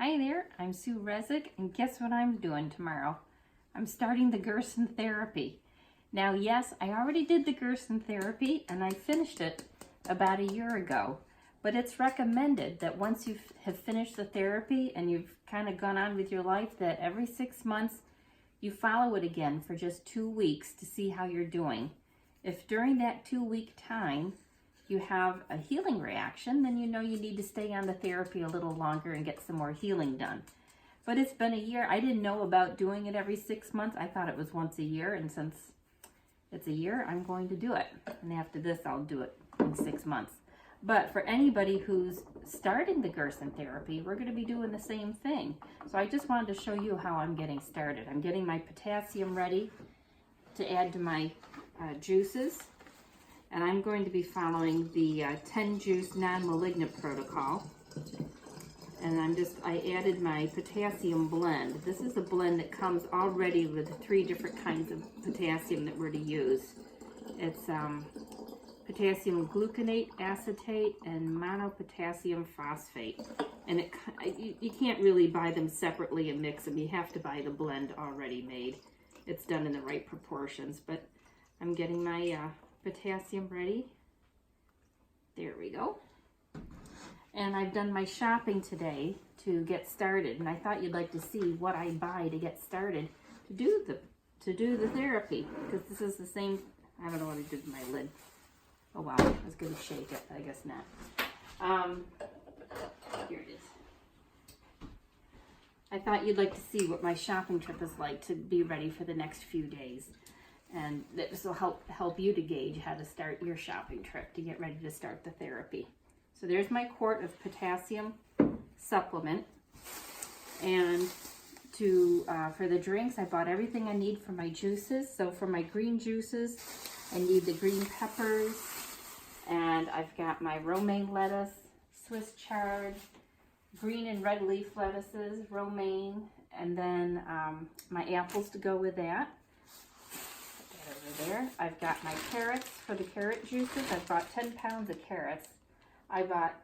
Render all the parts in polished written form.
Hi there, I'm Sue Resig, and guess what I'm doing tomorrow? I'm starting the Gerson therapy. Now, yes, I already did the Gerson therapy, and I finished it about a year ago. But it's recommended that once you have finished the therapy and you've kind of gone on with your life, that every 6 months you follow it again for just 2 weeks to see how you're doing. If during that 2-week time you have a healing reaction, then you know you need to stay on the therapy a little longer and get some more healing done. But it's been a year. I didn't know about doing it every 6 months. I thought it was once a year, and since it's a year, I'm going to do it. And after this, I'll do it in 6 months. But for anybody who's starting the Gerson therapy, we're going to be doing the same thing. So I just wanted to show you how I'm getting started. I'm getting my potassium ready to add to my juices. And I'm going to be following the 10 juice non-malignant protocol. And I added my potassium blend. This is a blend that comes already with 3 different kinds of potassium that we're to use. It's potassium gluconate, acetate, and monopotassium phosphate. And you can't really buy them separately and mix them. You have to buy the blend already made. It's done in the right proportions. But I'm getting my potassium ready. There we go. And I've done my shopping today to get started, and I thought you'd like to see what I buy to get started to do the therapy, because this is the same. I don't know what I did with my lid. Oh wow, I was going to shake it, but I guess not. Here it is. I thought you'd like to see what my shopping trip is like to be ready for the next few days. And this will help you to gauge how to start your shopping trip to get ready to start the therapy. So there's my quart of potassium supplement. And for the drinks, I bought everything I need for my juices. So for my green juices, I need the green peppers, and I've got my romaine lettuce, Swiss chard, green and red leaf lettuces, romaine, and then my apples to go with that. Over there. I've got my carrots for the carrot juices. I bought 10 pounds of carrots. I bought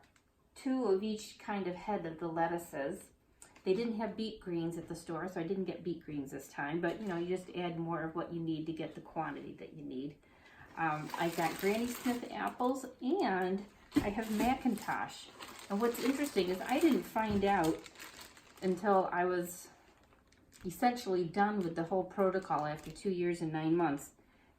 2 of each kind of head of the lettuces. They didn't have beet greens at the store, so I didn't get beet greens this time, but you know, you just add more of what you need to get the quantity that you need. I got Granny Smith apples, and I have Macintosh. And what's interesting is I didn't find out until I was essentially done with the whole protocol after 2 years and 9 months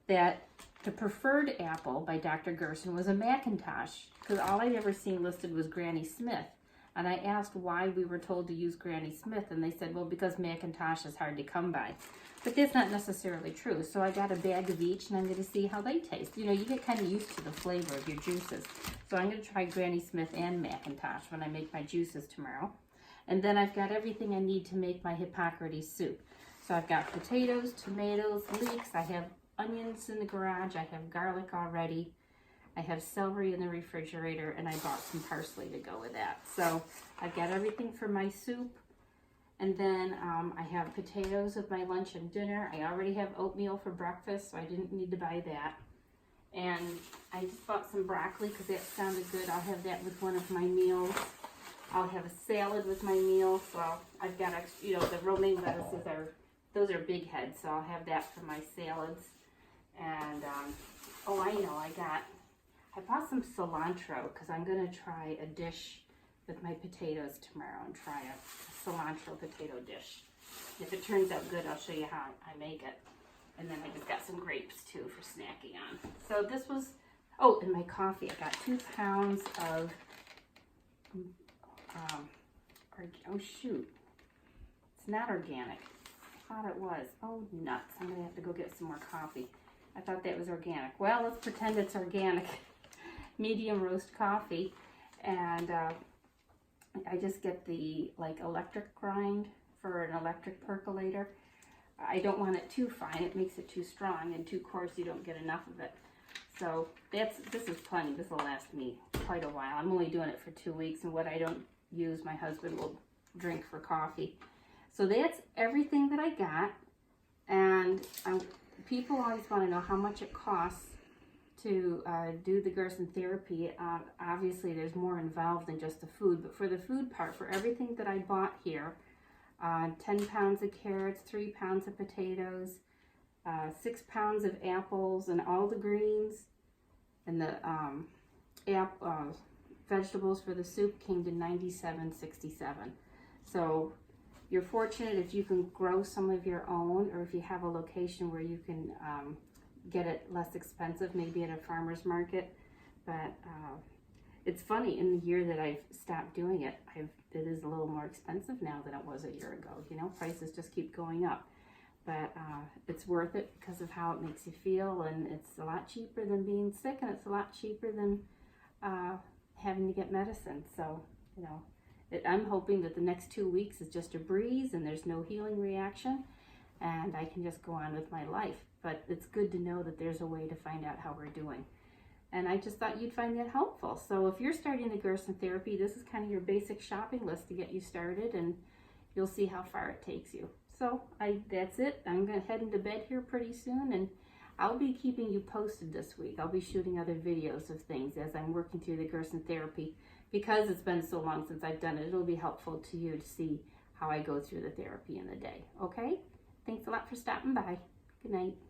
that the preferred apple by Dr. Gerson was a Macintosh, because all I'd ever seen listed was Granny Smith. And I asked why we were told to use Granny Smith, and they said, well, because Macintosh is hard to come by. But that's not necessarily true. So I got a bag of each, and I'm going to see how they taste. You know, you get kind of used to the flavor of your juices. So I'm going to try Granny Smith and Macintosh when I make my juices tomorrow. And then I've got everything I need to make my Hippocrates soup. So I've got potatoes, tomatoes, leeks. I have onions in the garage. I have garlic already. I have celery in the refrigerator, and I bought some parsley to go with that. So I've got everything for my soup. And then I have potatoes with my lunch and dinner. I already have oatmeal for breakfast, so I didn't need to buy that. And I just bought some broccoli because that sounded good. I'll have that with one of my meals. I'll have a salad with my meal. So I've got, you know, the romaine lettuces those are big heads, so I'll have that for my salads. And, oh, I know, I bought some cilantro because I'm going to try a dish with my potatoes tomorrow and try a cilantro potato dish. If it turns out good, I'll show you how I make it. And then I just got some grapes too for snacking on. So this was, oh, and my coffee. I got 2 pounds of, oh shoot, it's not organic. I thought it was. Oh, nuts. I'm going to have to go get some more coffee. I thought that was organic. Well, let's pretend it's organic. Medium roast coffee. And I just get the electric grind for an electric percolator. I don't want it too fine. It makes it too strong, and too coarse, you don't get enough of it. So this is plenty. This will last me quite a while. I'm only doing it for 2 weeks, and what I don't use, my husband will drink for coffee. So that's everything that I got. And people always want to know how much it costs to do the Gerson therapy. Obviously, there's more involved than just the food, but for the food part, for everything that I bought here, 10 pounds of carrots, 3 pounds of potatoes, 6 pounds of apples, and all the greens, and the vegetables for the soup came to $97.67. So you're fortunate if you can grow some of your own, or if you have a location where you can get it less expensive, maybe at a farmer's market. But it's funny, in the year that I've stopped doing it, it is a little more expensive now than it was a year ago. You know, prices just keep going up. But it's worth it because of how it makes you feel, and it's a lot cheaper than being sick, and it's a lot cheaper than having to get medicine. So, you know, I'm hoping that the next 2 weeks is just a breeze and there's no healing reaction, and I can just go on with my life. But it's good to know that there's a way to find out how we're doing. And I just thought you'd find that helpful. So if you're starting the Gerson therapy, this is kind of your basic shopping list to get you started, and you'll see how far it takes you. So that's it. I'm going to head into bed here pretty soon, and I'll be keeping you posted this week. I'll be shooting other videos of things as I'm working through the Gerson therapy. Because it's been so long since I've done it, it'll be helpful to you to see how I go through the therapy in the day. Okay? Thanks a lot for stopping by. Good night.